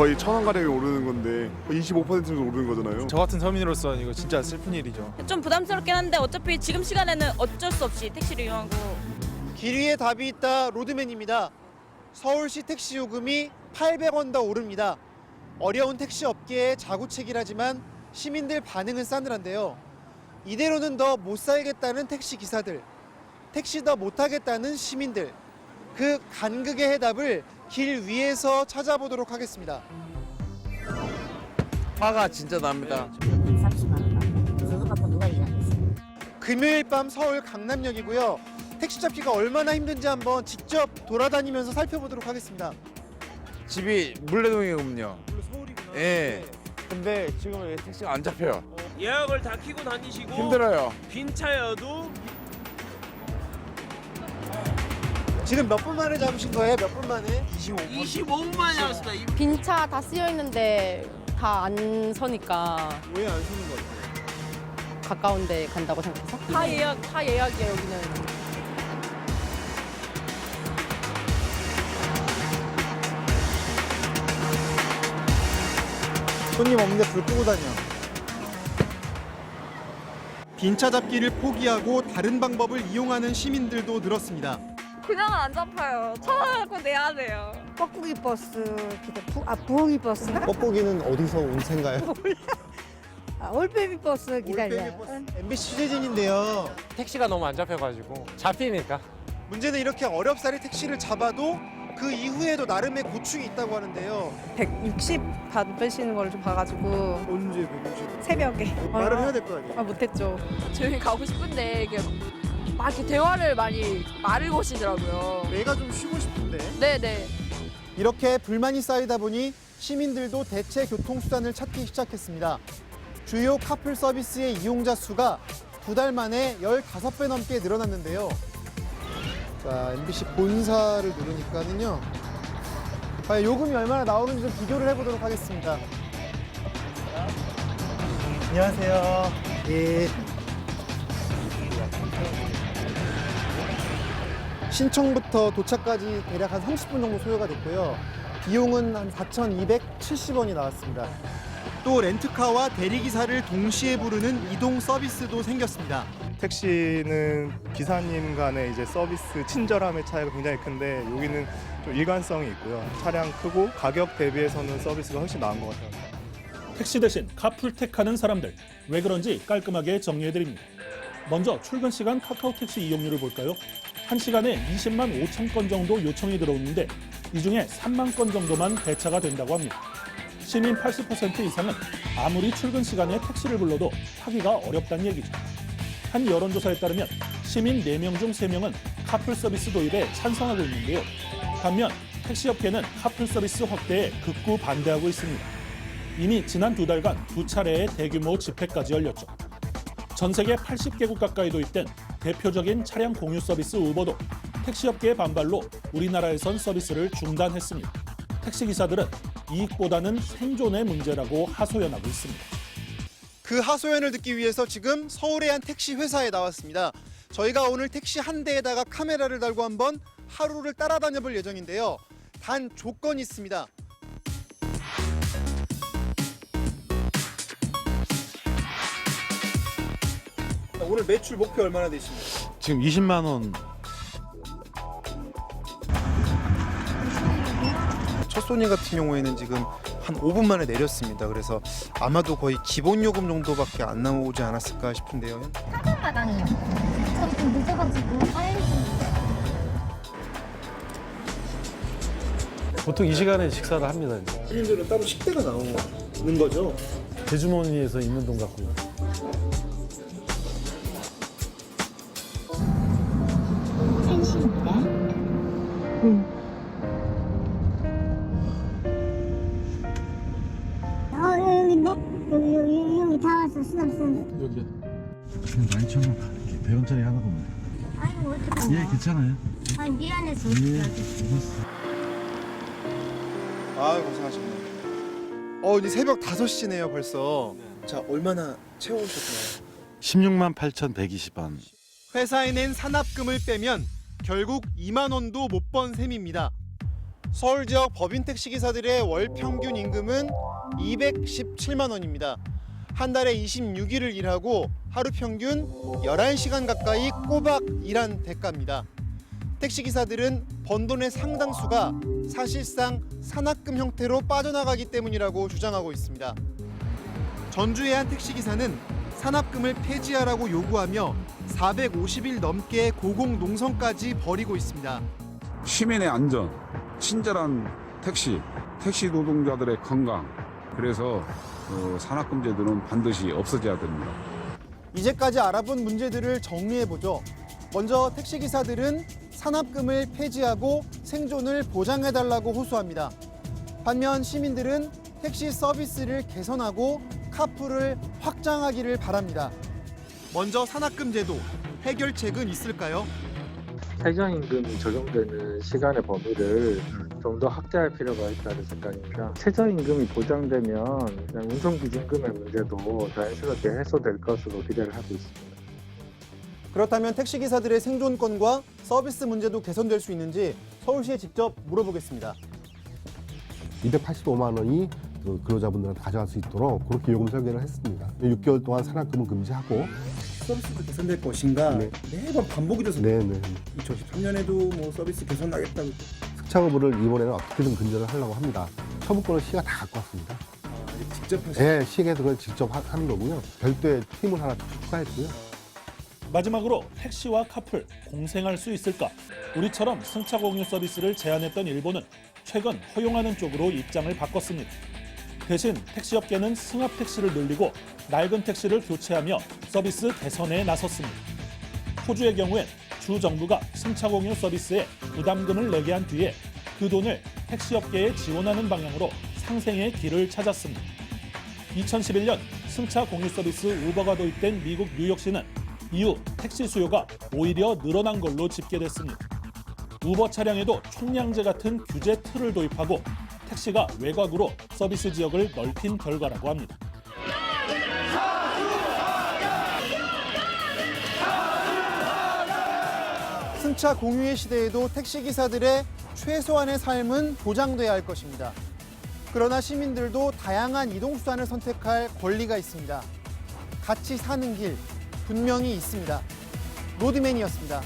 거의 1,000원 가량이 오르는 건데 25% 정도 오르는 거잖아요. 저 같은 서민으로서 이거 진짜 슬픈 일이죠. 좀 부담스럽긴 한데 어차피 지금 시간에는 어쩔 수 없이 택시를 이용하고. 길 위에 답이 있다 로드맨입니다. 서울시 택시 요금이 800원 더 오릅니다. 어려운 택시 업계의 자구책이라지만 시민들 반응은 싸늘한데요. 이대로는 더 못 살겠다는 택시 기사들, 택시 더 못 타겠다는 시민들, 그 간극의 해답을 길 위에서 찾아보도록 하겠습니다. 화가 진짜 납니다. 30만 원. 그거 갖고 누가 이해하겠어? 금요일 밤 서울 강남역이고요. 택시 잡기가 얼마나 힘든지 한번 직접 돌아다니면서 살펴보도록 하겠습니다. 집이 물레동이거든요. 서울이구나. 예. 근데 지금 왜 택시가 안 잡혀요? 예약을 다 키고 다니시고 힘들어요. 빈 차여도 지금 몇 분 만에 잡으신 거예요? 몇 분 만에? 25분 만에 왔습니다. 빈차 다 쓰여 있는데 다 안 서니까 왜 안 서는 거 같아요? 가까운 데 간다고 생각해서? 다 예약이에요, 여기는. 손님 없는데 불 끄고 다녀. 빈차 잡기를 포기하고 다른 방법을 이용하는 시민들도 늘었습니다. 그냥은 안 잡혀요. 1,000원 갖고 내야 돼요. 뻐꾸기 버스 기대 부엉이 버스가? 뻐꾸기는 어디서 온 새인가요? 올빼미 버스 기다려. MBC 취재진인데요. 택시가 너무 안 잡혀가지고 잡히니까. 문제는 이렇게 어렵사리 택시를 잡아도 그 이후에도 나름의 고충이 있다고 하는데요. 160 받으시는 걸 좀 봐가지고 언제 160? 새벽에. 말을 해야 될 거 아니에요? 못했죠. 조용히 가고 싶은데 이게 막 이렇게 대화를 많이 말을 거시더라고요. 내가 좀 쉬고 싶은데. 네네. 이렇게 불만이 쌓이다 보니 시민들도 대체 교통수단을 찾기 시작했습니다. 주요 카풀 서비스의 이용자 수가 2달 만에 15배 넘게 늘어났는데요. 자, MBC 본사를 누르니까는요. 과연 요금이 얼마나 나오는지 좀 비교를 해보도록 하겠습니다. 안녕하세요. 예. 신청부터 도착까지 대략 한 30분 정도 소요가 됐고요. 비용은 한 4,270원이 나왔습니다. 또 렌트카와 대리기사를 동시에 부르는 이동 서비스도 생겼습니다. 택시는 기사님 간의 이제 서비스 친절함의 차이가 굉장히 큰데 여기는 좀 일관성이 있고요. 차량 크고 가격 대비해서는 서비스가 훨씬 나은 것 같아요. 택시 대신 카풀택하는 사람들, 왜 그런지 깔끔하게 정리해드립니다. 먼저 출근 시간 카카오 택시 이용률을 볼까요? 1시간에 20만 5천 건 정도 요청이 들어오는데 이 중에 3만 건 정도만 배차가 된다고 합니다. 시민 80% 이상은 아무리 출근 시간에 택시를 불러도 타기가 어렵다는 얘기죠. 한 여론조사에 따르면 시민 4명 중 3명은 카풀 서비스 도입에 찬성하고 있는데요. 반면 택시업계는 카풀 서비스 확대에 극구 반대하고 있습니다. 이미 지난 2달간 2차례의 대규모 집회까지 열렸죠. 전 세계 80개국 가까이 도입된 대표적인 차량 공유 서비스 우버도 택시업계의 반발로 우리나라에선 서비스를 중단했습니다. 택시기사들은 이익보다는 생존의 문제라고 하소연하고 있습니다. 그 하소연을 듣기 위해서 지금 서울의 한 택시 회사에 나왔습니다. 저희가 오늘 택시 한 대에다가 카메라를 달고 한번 하루를 따라다녀 볼 예정인데요. 단 조건이 있습니다. 오늘 매출 목표 얼마나 되십니까? 지금 20만 원. 첫 손님 같은 경우에는 지금 한 5분 만에 내렸습니다. 그래서 아마도 거의 기본 요금 정도밖에 안 나오지 않았을까 싶은데요. 사전마당이요. 좀 늦어가지고 빨리 좀. 보통 이 시간에 식사를 합니다. 이제. 손님들은 따로 식대가 나오는 거죠? 대주머니에서 있는 돈 갖고요. 한시입니다. 여기 있네? 여기 다 왔어. 수납선. 여기. 12,000원 받을게. 100원짜리 하나 보면. 아이고 어떡하냐. 예, 괜찮아요. 아니 미안해서. 아 고생하셨네요. 이제 새벽 5시네요 벌써. 자, 얼마나 채워오셨나요? 16만 8,120원. 회사에 낸 산납금을 빼면 결국 2만 원도 못 번 셈입니다. 서울 지역 법인 택시기사들의 월 평균 임금은 217만 원입니다. 한 달에 26일을 일하고 하루 평균 11시간 가까이 꼬박 일한 대가입니다. 택시기사들은 번 돈의 상당수가 사실상 산학금 형태로 빠져나가기 때문이라고 주장하고 있습니다. 전주의 한 택시기사는 산학금을 폐지하라고 요구하며 450일 넘게 고공농성까지 벌이고 있습니다. 시민의 안전, 친절한 택시 노동자들의 건강, 그래서 산학금 제도는 반드시 없어져야 됩니다. 이제까지 알아본 문제들을 정리해보죠. 먼저 택시기사들은 산학금을 폐지하고 생존을 보장해달라고 호소합니다. 반면 시민들은 택시 서비스를 개선하고 카풀을 확장하기를 바랍니다. 먼저 산학금 제도, 해결책은 있을까요? 최저임금이 적용되는 시간의 범위를 좀 더 확대할 필요가 있다는 생각입니다. 최저임금이 보장되면 그냥 운송기준금의 문제도 자연스럽게 해소될 것으로 기대를 하고 있습니다. 그렇다면 택시기사들의 생존권과 서비스 문제도 개선될 수 있는지 서울시에 직접 물어보겠습니다. 285만 원이 근로자분들한테 가져갈 수 있도록 그렇게 요금 설계를 했습니다. 6개월 동안 산학금은 금지하고 서비스도 개선될 것인가 매번 반복이 돼서 네네. 2013년에도 뭐 서비스 개선하겠다고 승차거부를 이번에는 어떻게든 근절을 하려고 합니다. 처분권을 시가 다 갖고 왔습니다. 직접 하시는 네, 시에서 그걸 직접 하는 거고요. 별도의 팀을 하나 추가했고요. 마지막으로 택시와 카풀 공생할 수 있을까? 우리처럼 승차 공유 서비스를 제한했던 일본은 최근 허용하는 쪽으로 입장을 바꿨습니다. 대신 택시업계는 승합 택시를 늘리고 낡은 택시를 교체하며 서비스 개선에 나섰습니다. 호주의 경우엔 주 정부가 승차 공유 서비스에 부담금을 내게 한 뒤에 그 돈을 택시업계에 지원하는 방향으로 상생의 길을 찾았습니다. 2011년 승차 공유 서비스 우버가 도입된 미국 뉴욕시는 이후 택시 수요가 오히려 늘어난 걸로 집계됐습니다. 우버 차량에도 총량제 같은 규제 틀을 도입하고 택시가 외곽으로 서비스 지역을 넓힌 결과라고 합니다. 승차 공유의 시대에도 택시기사들의 최소한의 삶은 보장돼야 할 것입니다. 그러나 시민들도 다양한 이동수단을 선택할 권리가 있습니다. 같이 사는 길 분명히 있습니다. 로드맨이었습니다.